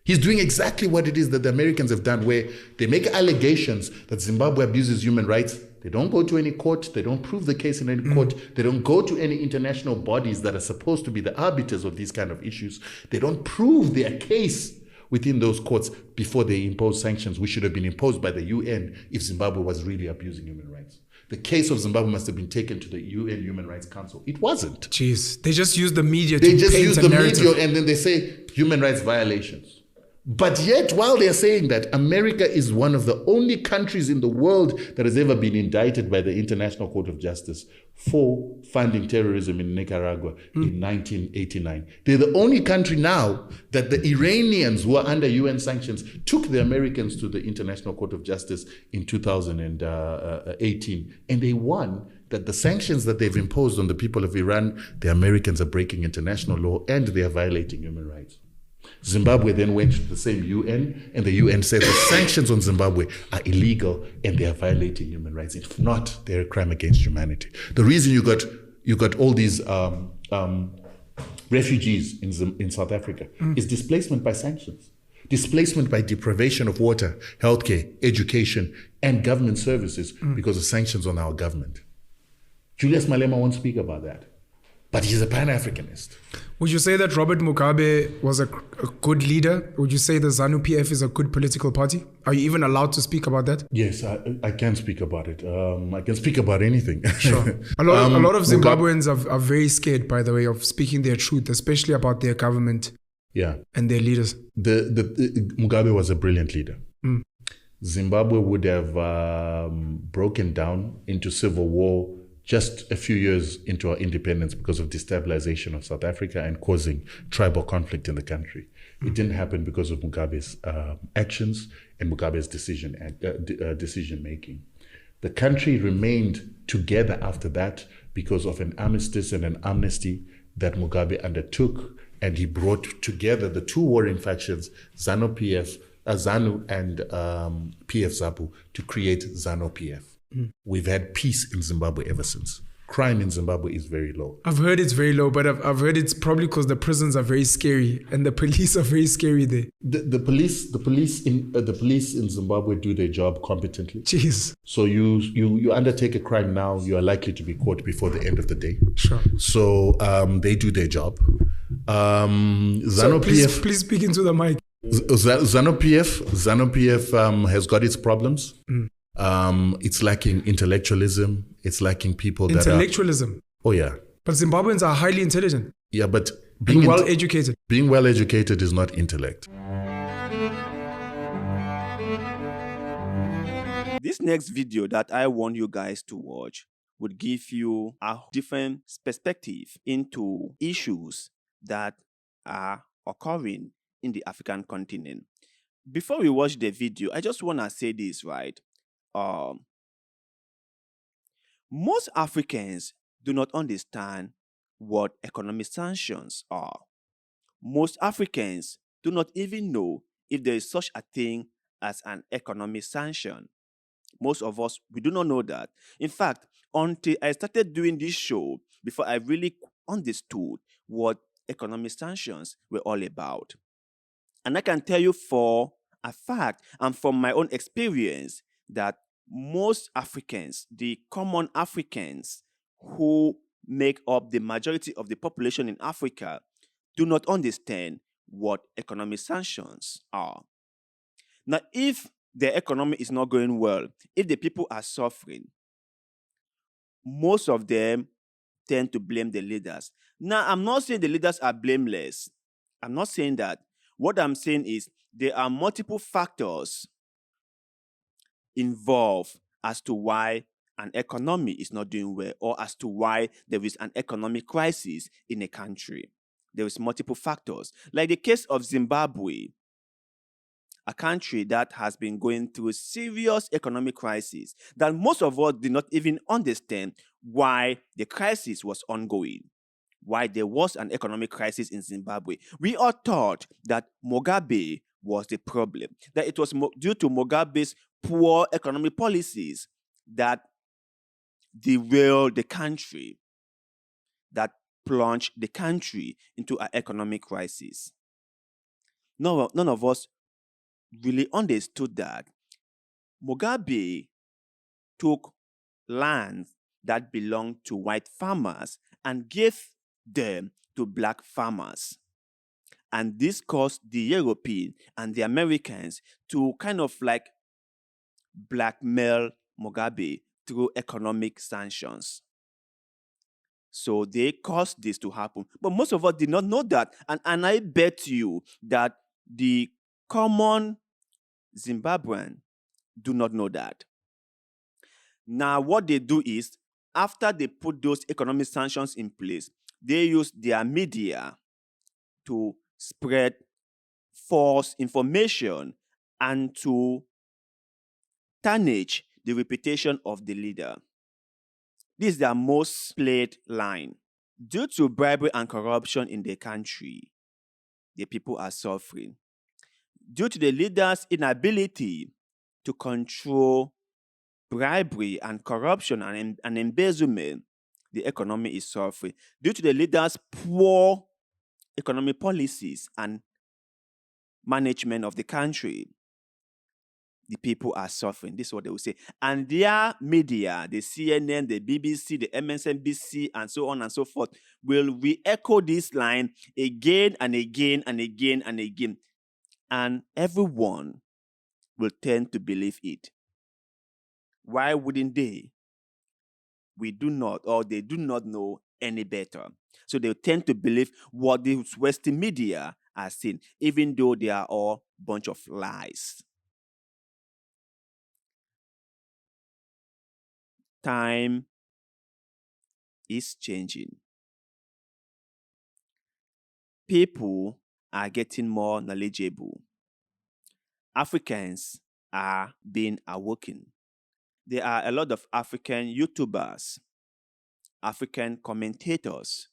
He's doing exactly what it is that the Americans have done, where they make allegations that Zimbabwe abuses human rights. They don't go to any court. They don't prove the case in any court. They don't go to any international bodies that are supposed to be the arbiters of these kind of issues. They don't prove their case within those courts before they impose sanctions, which should have been imposed by the UN if Zimbabwe was really abusing human rights. The case of Zimbabwe must have been taken to the UN Human Rights Council. It wasn't. Jeez, they just use the media They to just paint use a the narrative. media and then they say human rights violations. But yet, while they're saying that, America is one of the only countries in the world that has ever been indicted by the International Court of Justice for funding terrorism in Nicaragua in 1989. They're the only country now that the Iranians who are under UN sanctions took the Americans to the International Court of Justice in 2018. And they won that the sanctions that they've imposed on the people of Iran, the Americans are breaking international law and they are violating human rights. Zimbabwe then went to the same UN, and the UN said the sanctions on Zimbabwe are illegal and they are violating human rights. If not, they're a crime against humanity. The reason you got all these refugees in South Africa is displacement by sanctions, displacement by deprivation of water, healthcare, education, and government services because of sanctions on our government. Julius Malema won't speak about that, but he's a Pan-Africanist. Would you say that Robert Mugabe was a good leader? Would you say the ZANU-PF is a good political party? Are you even allowed to speak about that? Yes, I can speak about it. I can speak about anything. Sure. A lot of Zimbabweans are very scared, by the way, of speaking their truth, especially about their government and their leaders. Mugabe was a brilliant leader. Zimbabwe would have broken down into civil war just a few years into our independence because of destabilization of South Africa and causing tribal conflict in the country. It didn't happen because of Mugabe's actions and Mugabe's decision making. The country remained together after that because of an armistice and an amnesty that Mugabe undertook, and he brought together the two warring factions, ZANU and PF ZAPU, to create ZANU-PF. We've had peace in Zimbabwe ever since. Crime in Zimbabwe is very low. I've heard it's very low, but I've heard it's probably because the prisons are very scary and the police are very scary there. The police in Zimbabwe do their job competently. Jeez. So you undertake a crime now, you are likely to be caught before the end of the day. Sure. So they do their job. ZANU-PF. Please speak into the mic. ZANU-PF has got its problems. It's lacking intellectualism. It's lacking people Intellectualism? Oh, yeah. But Zimbabweans are highly intelligent. Yeah, but being well-educated. Being well-educated is not intellect. This next video that I want you guys to watch would give you a different perspective into issues that are occurring in the African continent. Before we watch the video, I just want to say this, right? Most Africans do not understand what economic sanctions are. Most Africans do not even know if there is such a thing as an economic sanction. Most of us, we do not know that. In fact, until I started doing this show, before I really understood what economic sanctions were all about. And I can tell you for a fact and from my own experience that most Africans, the common Africans who make up the majority of the population in Africa, do not understand what economic sanctions are. Now, if the economy is not going well, if the people are suffering, most of them tend to blame the leaders. Now, I'm not saying the leaders are blameless. I'm not saying that. What I'm saying is there are multiple factors involved as to why an economy is not doing well or as to why there is an economic crisis in a country. There is multiple factors. Like the case of Zimbabwe, a country that has been going through a serious economic crisis that most of us did not even understand why the crisis was ongoing, why there was an economic crisis in Zimbabwe. We all thought that Mugabe was the problem, that it was due to Mugabe's poor economic policies that derailed the country, that plunged the country into an economic crisis. none of us really understood that Mugabe took lands that belonged to white farmers and gave them to black farmers. And this caused the European and the Americans to kind of like blackmail Mugabe through economic sanctions. So they caused this to happen. But most of us did not know that. And I bet you that the common Zimbabwean do not know that. Now, what they do is, after they put those economic sanctions in place, they use their media to spread false information and to tarnish the reputation of the leader. This is their most played line. Due to bribery and corruption in the country, the people are suffering. Due to the leader's inability to control bribery and corruption and embezzlement, the economy is suffering. Due to the leader's poor economic policies and management of the country, the people are suffering. This is what they will say. And their media, the CNN, the BBC, the MSNBC, and so on and so forth, will re-echo this line again and again and again and again. And everyone will tend to believe it. Why wouldn't they? We do not, or they do not know any better. So they tend to believe what the Western media are saying, even though they are all a bunch of lies. Time is changing. People are getting more knowledgeable. Africans are being awoken. There are a lot of African YouTubers, African commentators,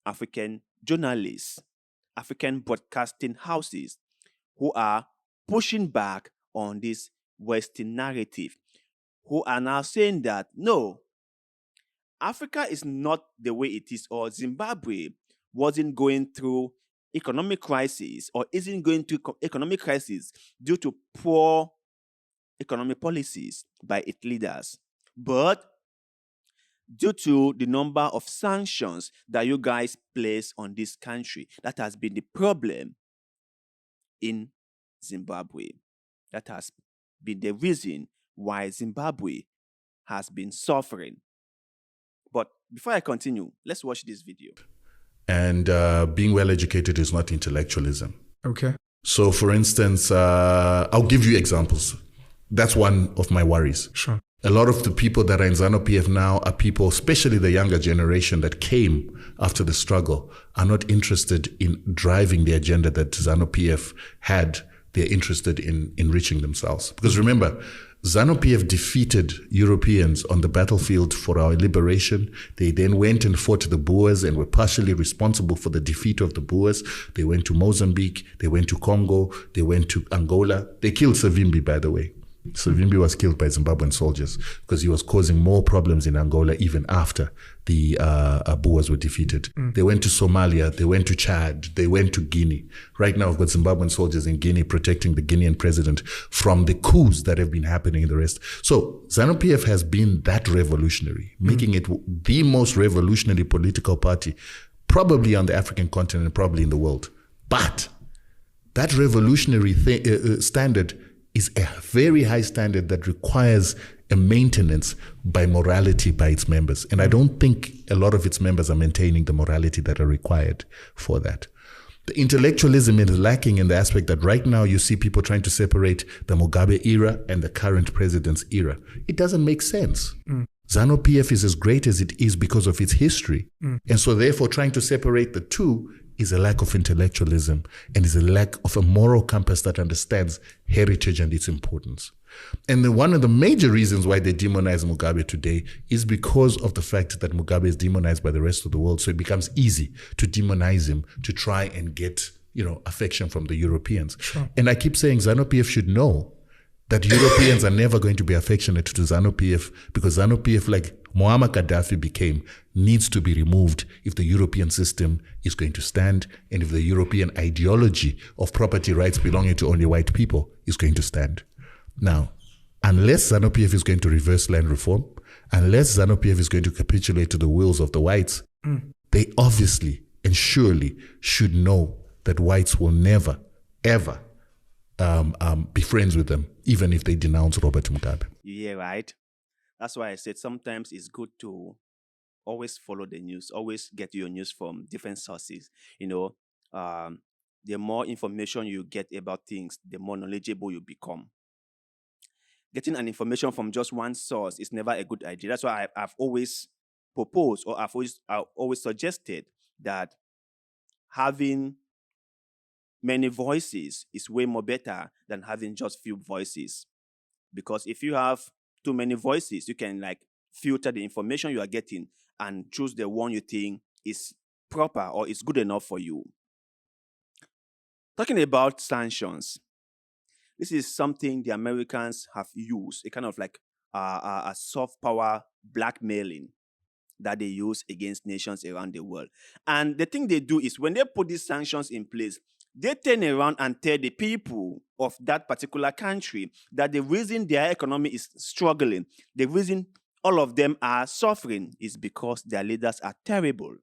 African journalists, African broadcasting houses who are pushing back on this Western narrative, who are now saying that, no, Africa is not the way it is, or Zimbabwe wasn't going through economic crisis or isn't going through economic crisis due to poor economic policies by its leaders, but due to the number of sanctions that you guys place on this country. That has been the problem in Zimbabwe. That has been the reason why Zimbabwe has been suffering. But before I continue, let's watch this video. And being well educated is not intellectualism. Okay. So, for instance, I'll give you examples. That's one of my worries. Sure. A lot of the people that are in ZANU-PF now are people, especially the younger generation that came after the struggle, are not interested in driving the agenda that ZANU-PF had. They're interested in enriching themselves. Because remember, ZANU-PF defeated Europeans on the battlefield for our liberation. They then went and fought the Boers and were partially responsible for the defeat of the Boers. They went to Mozambique, they went to Congo, they went to Angola. They killed Savimbi, by the way. Savimbi was killed by Zimbabwean soldiers because he was causing more problems in Angola even after the Boers were defeated. They went to Somalia, they went to Chad, they went to Guinea. Right now, we've got Zimbabwean soldiers in Guinea protecting the Guinean president from the coups that have been happening in the rest. So ZANU-PF has been that revolutionary, making it the most revolutionary political party, probably on the African continent, probably in the world. But that revolutionary standard is a very high standard that requires a maintenance by morality by its members. And I don't think a lot of its members are maintaining the morality that are required for that. The intellectualism is lacking in the aspect that right now you see people trying to separate the Mugabe era and the current president's era. It doesn't make sense. ZANU-PF is as great as it is because of its history. And so therefore trying to separate the two is a lack of intellectualism and is a lack of a moral compass that understands heritage and its importance. And then one of the major reasons why they demonize Mugabe today is because of the fact that Mugabe is demonized by the rest of the world. So it becomes easy to demonize him to try and get, affection from the Europeans. Sure. And I keep saying ZANU-PF should know that Europeans are never going to be affectionate to ZANU-PF because ZANU-PF, like Muammar Gaddafi became, needs to be removed if the European system is going to stand and if the European ideology of property rights belonging to only white people is going to stand. Now, unless ZANU-PF is going to reverse land reform, unless ZANU-PF is going to capitulate to the wills of the whites, they obviously and surely should know that whites will never, ever be friends with them, even if they denounce Robert Mugabe. Yeah, right. That's why I said sometimes it's good to always follow the news, always get your news from different sources. The more information you get about things, the more knowledgeable you become. Getting an information from just one source is never a good idea. That's why I've always proposed, or I've always suggested that having many voices is way more better than having just few voices. Because if you have too many voices, you can filter the information you are getting and choose the one you think is proper or is good enough for you. Talking about sanctions, this is something the Americans have used, a kind of a soft power blackmailing that they use against nations around the world. And the thing they do is when they put these sanctions in place, they turn around and tell the people of that particular country that the reason their economy is struggling, the reason all of them are suffering is because their leaders are terrible.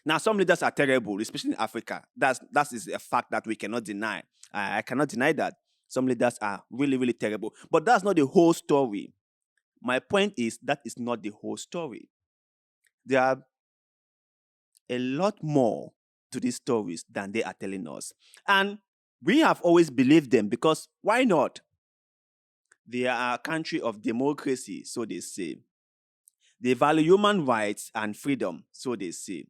Now, some leaders are terrible, especially in Africa. That is a fact that we cannot deny. I cannot deny that. Some leaders are really, really terrible. But that's not the whole story. My point is that is not the whole story. There are a lot more to these stories than they are telling us. And we have always believed them because why not? They are a country of democracy, so they say. They value human rights and freedom, so they say.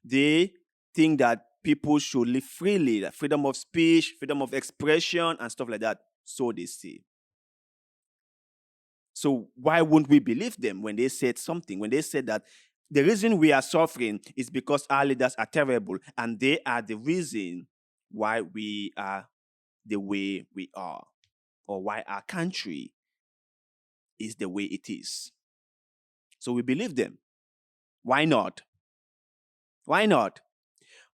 They think that people should live freely, like freedom of speech, freedom of expression, and stuff like that, so they say. So why wouldn't we believe them when they said something, when they said that the reason we are suffering is because our leaders are terrible and they are the reason why we are the way we are, or why our country is the way it is. So we believe them. Why not? Why not?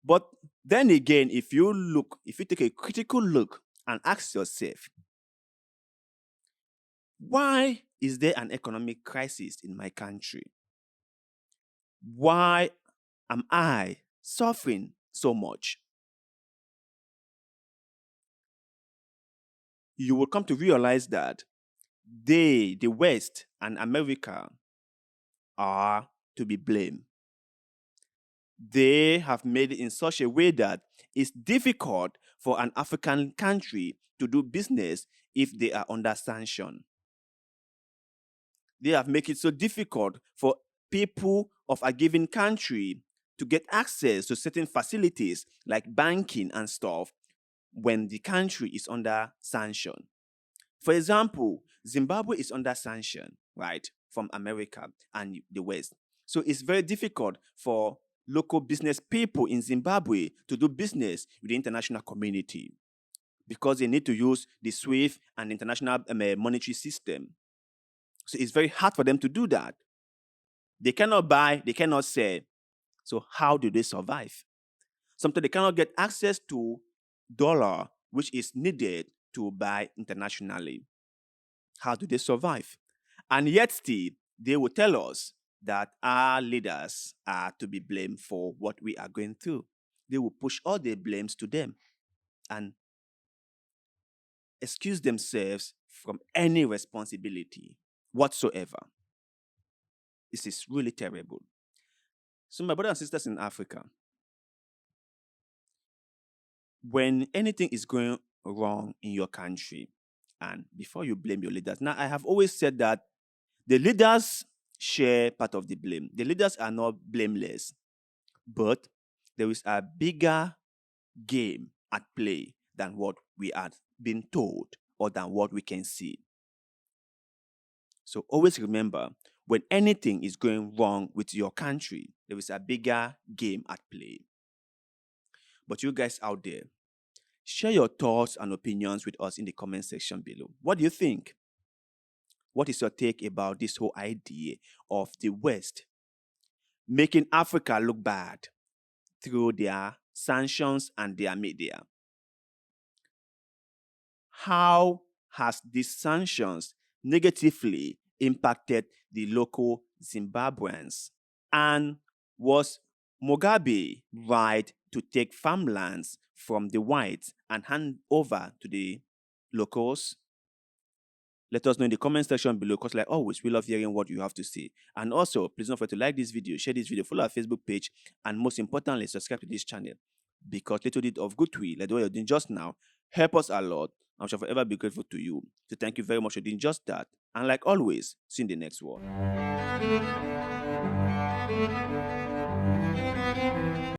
But then again, if you take a critical look and ask yourself, why is there an economic crisis in my country? Why am I suffering so much? You will come to realize that the West and America, are to be blamed. They have made it in such a way that it's difficult for an African country to do business if they are under sanction. They have made it so difficult for people of a given country to get access to certain facilities like banking and stuff when the country is under sanction. For example, Zimbabwe is under sanction, right, from America and the West. So it's very difficult for local business people in Zimbabwe to do business with the international community because they need to use the SWIFT and international monetary system. So it's very hard for them to do that. They cannot buy, they cannot sell. So how do they survive? Sometimes they cannot get access to dollar, which is needed to buy internationally. How do they survive? And yet still, they will tell us that our leaders are to be blamed for what we are going through. They will push all the blames to them and excuse themselves from any responsibility whatsoever. This is really terrible. So my brothers and sisters in Africa, when anything is going wrong in your country, and before you blame your leaders, now I have always said that the leaders share part of the blame. The leaders are not blameless, but there is a bigger game at play than what we are being told or than what we can see. So always remember, when anything is going wrong with your country, there is a bigger game at play. But you guys out there, Share your thoughts and opinions with us in the comment section below. What do you think? What is your take about this whole idea of the West making Africa look bad through their sanctions and their media? How has these sanctions negatively impacted the local Zimbabweans? And was Mugabe right to take farmlands from the whites and hand over to the locals? Let us know in the comment section below, because like always, we love hearing what you have to say. And also, please don't forget to like this video, share this video, follow our Facebook page, and most importantly, subscribe to this channel. Because little bit of goodwill, like the way you're doing just now, help us a lot. I shall forever be grateful to you. So thank you very much for doing just that. And like always, see you in the next one.